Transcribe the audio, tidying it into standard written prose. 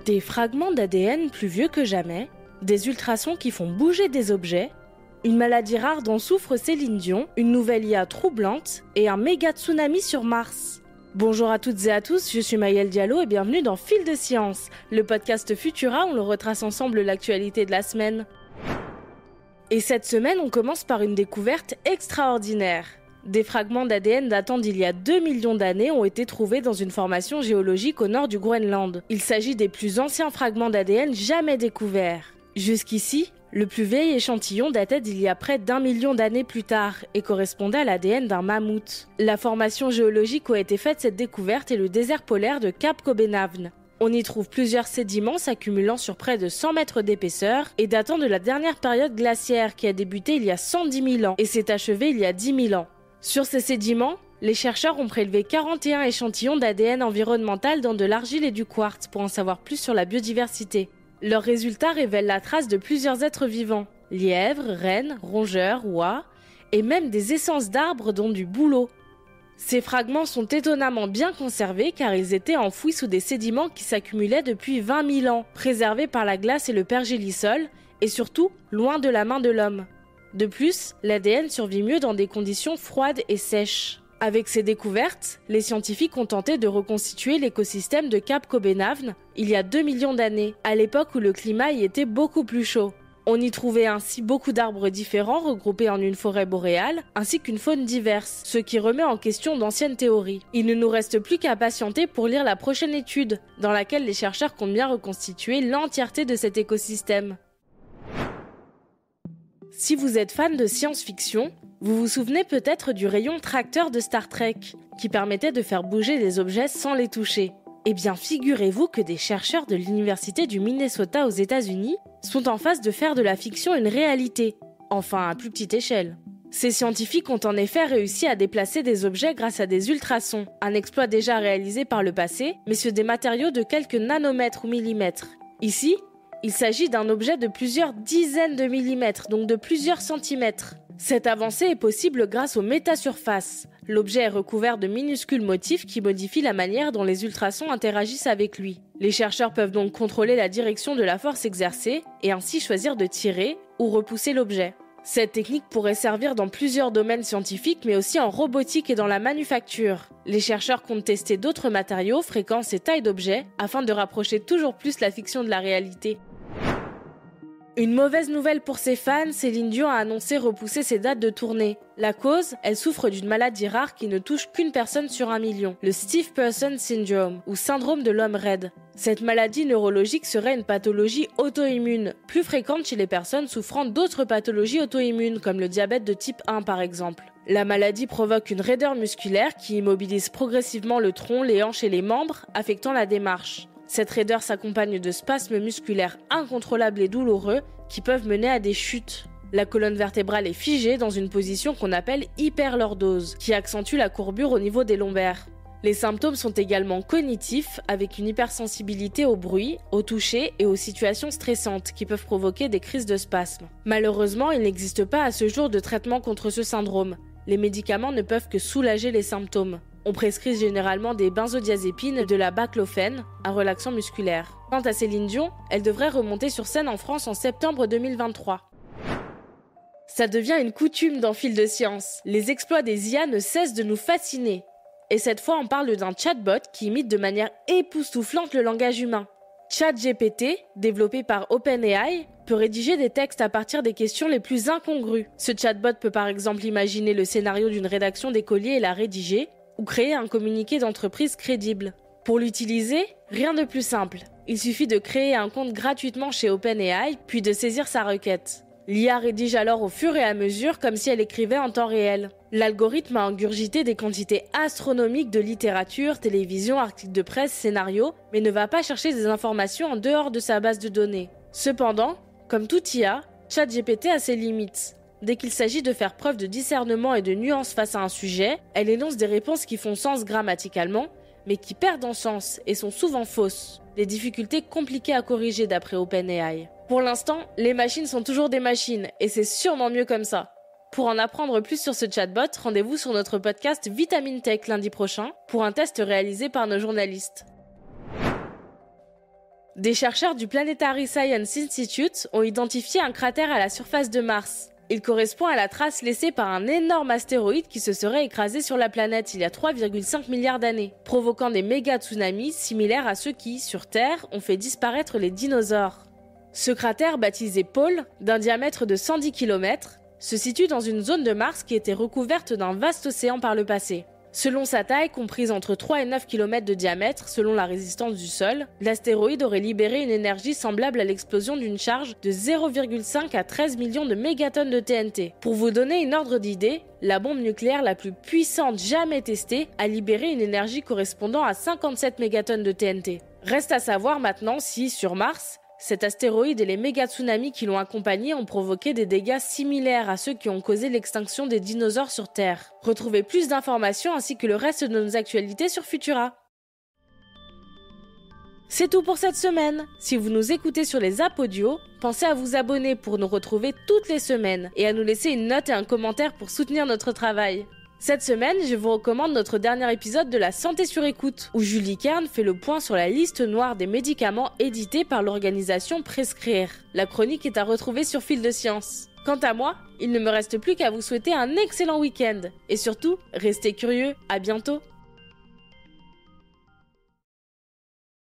Des fragments d'ADN plus vieux que jamais, des ultrasons qui font bouger des objets, une maladie rare dont souffre Céline Dion, une nouvelle IA troublante et un méga tsunami sur Mars. Bonjour à toutes et à tous, je suis Maëlle Diallo et bienvenue dans Fil de Science, le podcast Futura où l'on retrace ensemble l'actualité de la semaine. Et cette semaine, on commence par une découverte extraordinaire. Des fragments d'ADN datant d'il y a 2 millions d'années ont été trouvés dans une formation géologique au nord du Groenland. Il s'agit des plus anciens fragments d'ADN jamais découverts. Jusqu'ici, le plus vieil échantillon datait d'il y a près d'1 million d'années plus tard et correspondait à l'ADN d'un mammouth. La formation géologique où a été faite cette découverte est le désert polaire de Cap Cobenhavn. On y trouve plusieurs sédiments s'accumulant sur près de 100 mètres d'épaisseur et datant de la dernière période glaciaire qui a débuté il y a 110 000 ans et s'est achevée il y a 10 000 ans. Sur ces sédiments, les chercheurs ont prélevé 41 échantillons d'ADN environnemental dans de l'argile et du quartz pour en savoir plus sur la biodiversité. Leurs résultats révèlent la trace de plusieurs êtres vivants, lièvres, rennes, rongeurs, oies, et même des essences d'arbres dont du bouleau. Ces fragments sont étonnamment bien conservés car ils étaient enfouis sous des sédiments qui s'accumulaient depuis 20 000 ans, préservés par la glace et le pergélisol, et surtout loin de la main de l'homme. De plus, l'ADN survit mieux dans des conditions froides et sèches. Avec ces découvertes, les scientifiques ont tenté de reconstituer l'écosystème de Cap Cobenhavn il y a 2 millions d'années, à l'époque où le climat y était beaucoup plus chaud. On y trouvait ainsi beaucoup d'arbres différents regroupés en une forêt boréale, ainsi qu'une faune diverse, ce qui remet en question d'anciennes théories. Il ne nous reste plus qu'à patienter pour lire la prochaine étude, dans laquelle les chercheurs comptent bien reconstituer l'entièreté de cet écosystème. Si vous êtes fan de science-fiction, vous vous souvenez peut-être du rayon tracteur de Star Trek, qui permettait de faire bouger des objets sans les toucher. Eh bien, figurez-vous que des chercheurs de l'université du Minnesota aux États-Unis sont en phase de faire de la fiction une réalité, enfin à plus petite échelle. Ces scientifiques ont en effet réussi à déplacer des objets grâce à des ultrasons, un exploit déjà réalisé par le passé, mais sur des matériaux de quelques nanomètres ou millimètres. Ici, il s'agit d'un objet de plusieurs dizaines de millimètres, donc de plusieurs centimètres. Cette avancée est possible grâce aux métasurfaces. L'objet est recouvert de minuscules motifs qui modifient la manière dont les ultrasons interagissent avec lui. Les chercheurs peuvent donc contrôler la direction de la force exercée et ainsi choisir de tirer ou repousser l'objet. Cette technique pourrait servir dans plusieurs domaines scientifiques mais aussi en robotique et dans la manufacture. Les chercheurs comptent tester d'autres matériaux, fréquences et tailles d'objets afin de rapprocher toujours plus la fiction de la réalité. Une mauvaise nouvelle pour ses fans, Céline Dion a annoncé repousser ses dates de tournée. La cause, elle souffre d'une maladie rare qui ne touche qu'une personne sur 1 million, le Stiff Person Syndrome, ou syndrome de l'homme raide. Cette maladie neurologique serait une pathologie auto-immune, plus fréquente chez les personnes souffrant d'autres pathologies auto-immunes, comme le diabète de type 1 par exemple. La maladie provoque une raideur musculaire qui immobilise progressivement le tronc, les hanches et les membres, affectant la démarche. Cette raideur s'accompagne de spasmes musculaires incontrôlables et douloureux qui peuvent mener à des chutes. La colonne vertébrale est figée dans une position qu'on appelle hyperlordose, qui accentue la courbure au niveau des lombaires. Les symptômes sont également cognitifs, avec une hypersensibilité au bruit, au toucher et aux situations stressantes qui peuvent provoquer des crises de spasmes. Malheureusement, il n'existe pas à ce jour de traitement contre ce syndrome. Les médicaments ne peuvent que soulager les symptômes. On prescrit généralement des benzodiazépines et de la baclofène, un relaxant musculaire. Quant à Céline Dion, elle devrait remonter sur scène en France en septembre 2023. Ça devient une coutume dans Fil de Science. Les exploits des IA ne cessent de nous fasciner. Et cette fois, on parle d'un chatbot qui imite de manière époustouflante le langage humain. ChatGPT, développé par OpenAI, peut rédiger des textes à partir des questions les plus incongrues. Ce chatbot peut par exemple imaginer le scénario d'une rédaction des courriers et la rédiger, ou créer un communiqué d'entreprise crédible. Pour l'utiliser, rien de plus simple. Il suffit de créer un compte gratuitement chez OpenAI, puis de saisir sa requête. L'IA rédige alors au fur et à mesure comme si elle écrivait en temps réel. L'algorithme a ingurgité des quantités astronomiques de littérature, télévision, articles de presse, scénarios, mais ne va pas chercher des informations en dehors de sa base de données. Cependant, comme tout IA, ChatGPT a ses limites. Dès qu'il s'agit de faire preuve de discernement et de nuance face à un sujet, elle énonce des réponses qui font sens grammaticalement, mais qui perdent en sens et sont souvent fausses. Des difficultés compliquées à corriger d'après OpenAI. Pour l'instant, les machines sont toujours des machines, et c'est sûrement mieux comme ça. Pour en apprendre plus sur ce chatbot, rendez-vous sur notre podcast Vitamine Tech lundi prochain pour un test réalisé par nos journalistes. Des chercheurs du Planetary Science Institute ont identifié un cratère à la surface de Mars. Il correspond à la trace laissée par un énorme astéroïde qui se serait écrasé sur la planète il y a 3,5 milliards d'années, provoquant des méga-tsunamis similaires à ceux qui, sur Terre, ont fait disparaître les dinosaures. Ce cratère, baptisé Pôle, d'un diamètre de 110 km, se situe dans une zone de Mars qui était recouverte d'un vaste océan par le passé. Selon sa taille, comprise entre 3 et 9 km de diamètre selon la résistance du sol, l'astéroïde aurait libéré une énergie semblable à l'explosion d'une charge de 0,5 à 13 millions de mégatonnes de TNT. Pour vous donner une ordre d'idée, la bombe nucléaire la plus puissante jamais testée a libéré une énergie correspondant à 57 mégatonnes de TNT. Reste à savoir maintenant si, sur Mars, cet astéroïde et les méga-tsunamis qui l'ont accompagné ont provoqué des dégâts similaires à ceux qui ont causé l'extinction des dinosaures sur Terre. Retrouvez plus d'informations ainsi que le reste de nos actualités sur Futura. C'est tout pour cette semaine. Si vous nous écoutez sur les apps audio, pensez à vous abonner pour nous retrouver toutes les semaines et à nous laisser une note et un commentaire pour soutenir notre travail. Cette semaine, je vous recommande notre dernier épisode de La Santé sur écoute, où Julie Kern fait le point sur la liste noire des médicaments éditée par l'organisation Prescrire. La chronique est à retrouver sur Fil de Science. Quant à moi, il ne me reste plus qu'à vous souhaiter un excellent week-end. Et surtout, restez curieux, à bientôt.